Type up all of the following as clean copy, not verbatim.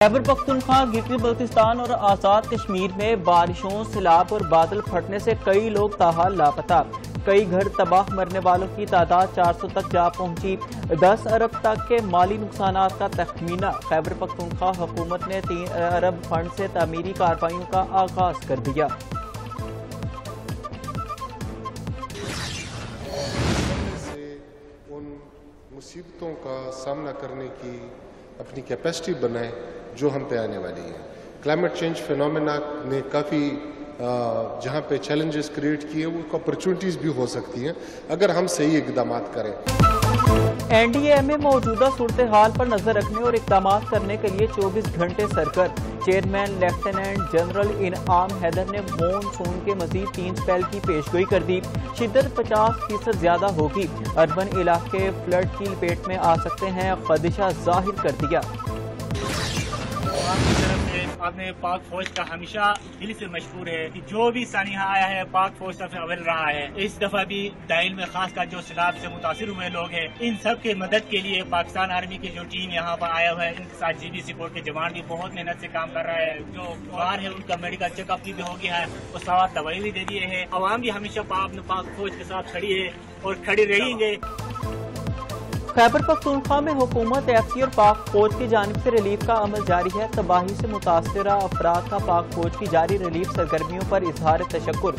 खैबर पख्तूनख्वा, गिलगित बल्तिस्तान और आजाद कश्मीर में बारिशों, सैलाब और बादल फटने से कई लोग ताहाल लापता। कई घर तबाह, मरने वालों की तादाद 400 तक जा पहुंची। 10 अरब तक के माली नुकसानात का तखमीना। खैबर पख्तूनख्वा हुकूमत ने 3 अरब फंड से तामीरी कार्रवाइयों का आगाज कर दिया। उन मुसीबतों का सामना करने की अपनी कैपेसिटी बनाए जो हम पे आने वाली है। क्लाइमेट चेंज फिनोमेना ने काफ़ी जहाँ पे चैलेंजेस क्रिएट किए वो अपॉर्चुनिटीज़ भी हो सकती हैं अगर हम सही इकदाम करें। एनडीए में मौजूदा सूरत हाल पर नजर रखने और इकदाम करने के लिए 24 घंटे सरगर्म। चेयरमैन लेफ्टिनेंट जनरल इनाम हैदर ने मॉनसून के मजीद 3 स्पेल की पेशगोई कर दी। शिद्दत 50% ज्यादा होगी। अर्बन इलाके फ्लड की लपेट में आ सकते हैं, खदशा जाहिर कर दिया। आपने पाक फौज का हमेशा दिल से मशहूर है कि जो भी सानिहा आया है पाक फौज का अव्वल रहा है। इस दफा भी दाइल में खासकर जो सैलाब से मुतासिर हुए लोग हैं, इन सब के मदद के लिए पाकिस्तान आर्मी की जो टीम यहाँ पर आया हुआ है, इनके साथ जीबीसी कोर्ट के जवान भी बहुत मेहनत से काम कर रहा है। जो बाहर है उनका मेडिकल चेकअप भी हो गया है और साथ दवाई भी दे दिए है। अवाम भी हमेशा पाक फौज के साथ खड़ी है और खड़ी रहेंगे। खैबर पख्तूनख्वा में हुकूमत, एफसी और पाक फौज की जानिब से रिलीफ का अमल जारी है। तबाही से मुतासरा अफराद का पाक फौज की जारी रिलीफ सरगर्मियों पर इजहार तशक्कुर।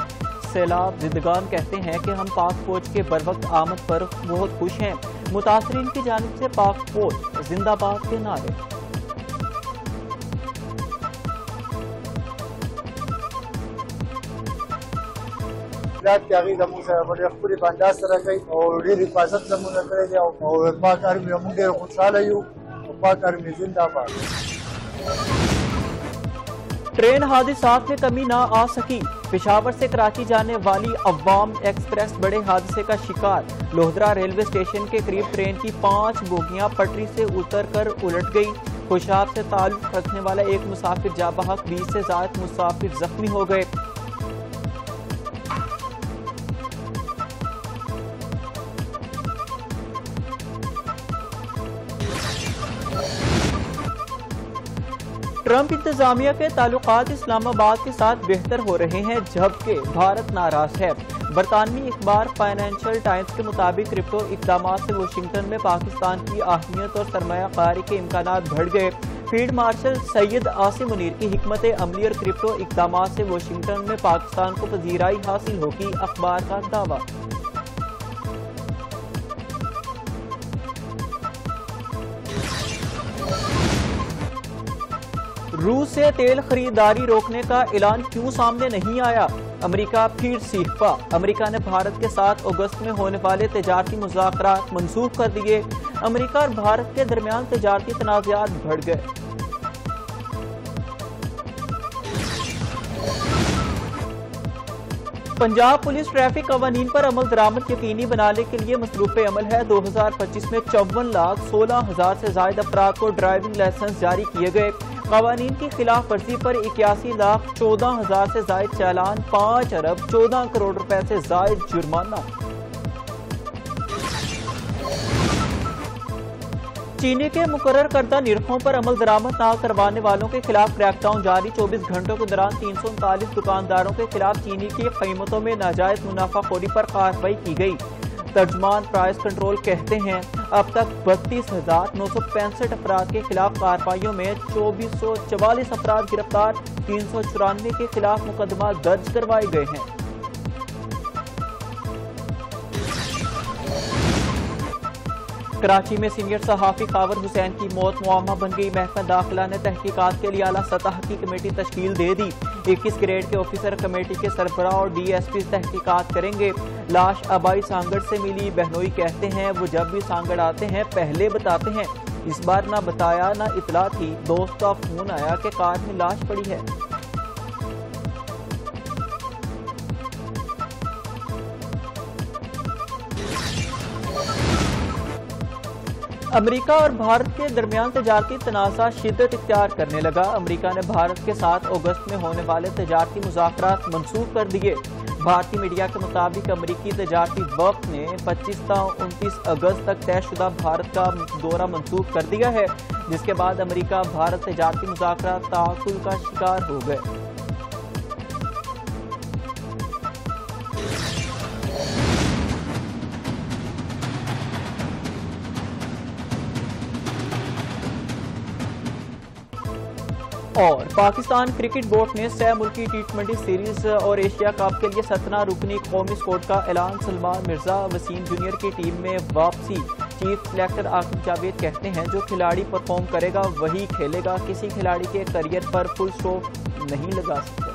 सैलाब जिदगान कहते हैं कि हम पाक फौज के बरवक्त आमद पर बहुत खुश हैं। मुतासरीन की जानिब से पाक फौज जिंदाबाद के नारे। زموږ سره په خپل انداز سره کوي او ډېر حفاظت زموږ کړی دی او پاک آرمي موږ ډېر خوشاله یو او پاک آرمي زنده‌باد۔ ट्रेन हादसात में कमी ना आ सकी। पेशावर से कराची जाने वाली अवाम एक्सप्रेस बड़े हादसे का शिकार। लोहदरा रेलवे स्टेशन के करीब ट्रेन की 5 बोगियां पटरी से उतर कर उलट गई। खुशाब से ताल्लुक रखने वाला एक मुसाफिर जा बहक, 20 से ज्यादा मुसाफिर जख्मी हो गए। ट्रंप इंतजामिया के ताल्लुकात इस्लामाबाद के साथ बेहतर हो रहे हैं, जबकि भारत नाराज है। बरतानवी अखबार फाइनेंशियल टाइम्स के मुताबिक क्रिप्टो इक़दामात से वाशिंगटन में पाकिस्तान की अहमियत और सरमायाकारी के इम्कानात बढ़ गए। फील्ड मार्शल सैयद आसिम मुनीर की हिकमत अमली और क्रिप्टो इक़दामात से वाशिंगटन में पाकिस्तान को पजीराई हासिल होगी, अखबार का दावा। रूस से तेल खरीदारी रोकने का ऐलान क्यों सामने नहीं आया? अमेरिका फिर सीखा। अमेरिका ने भारत के साथ अगस्त में होने वाले तिजारती मुज़ाकरात मंसूख कर दिए। अमेरिका और भारत के दरमियान तिजारती तनाज़ात बढ़ गए। पंजाब पुलिस ट्रैफिक कवानीन पर अमल दरामद यकीनी बनाने के लिए मसरूफ़ अमल है। 2025 में 54,16,000 से ज्यादा अफराद को ड्राइविंग लाइसेंस जारी किए गए। कवानीन की खिलाफ वर्जी पर 81,14,000 से ज्यादा चालान, 5 अरब 14 करोड़ रुपए से ज्यादा जुर्माना। चीनी के मुकर्रर करदा निरखों पर अमल दरामद न करवाने वालों के खिलाफ क्रैकडाउन जारी। 24 घंटों के दौरान 339 दुकानदारों के खिलाफ चीनी की कीमतों में नाजायज मुनाफाखोरी पर कार्रवाई की गई। तर्जमान प्राइस कंट्रोल कहते हैं अब तक 32,965 अफराद के खिलाफ कार्रवाइयों में 2,444 अफराद गिरफ्तार, 394 के खिलाफ मुकदमा दर्ज करवाए गए हैं। कराची में सीनियर सहाफी खावर हुसैन की मौत मुआमा बन गई। महकमा दाखिला ने तहकीकात के लिए आला सतह की कमेटी तश्कील दे दी। 21 ग्रेड के ऑफिसर कमेटी के सरबराह और DSP तहकीकात करेंगे। लाश आबाई सांगड़ से मिली। बहनोई कहते हैं वो जब भी सांगड़ आते हैं पहले बताते हैं। इस बार ना बताया ना इतला थी। दोस्त का फोन आया कि कार में लाश पड़ी है। अमेरिका और भारत के दरमियान तजारती तनाज़ा शिद्दत इख्तियार करने लगा। अमेरिका ने भारत के साथ अगस्त में होने वाले तजारती मुज़ाकरात मंसूख कर दिए। भारतीय मीडिया के मुताबिक अमरीकी तजारती वफ़द ने 25 से 29 अगस्त तक तयशुदा भारत का दौरा मंसूख कर दिया है। جس کے بعد امریکہ بھارت تجارتی مذاکرات تعطل کا شکار ہو گئے۔ اور پاکستان کرکٹ بورڈ نے 6 ملکی ٹی20 سیریز اور ایشیا کپ کے لیے 17 رکنی قومی اسکواڈ کا اعلان۔ سلمان مرزا وسیم جونیئر کی ٹیم میں واپسی۔ چیف سلیکٹر عاقب جاوید کہتے ہیں جو کھلاڑی پرفارم کرے گا وہی کھیلے گا، کسی کھلاڑی کے کیریئر پر فل اسٹاپ نہیں لگا سکتے۔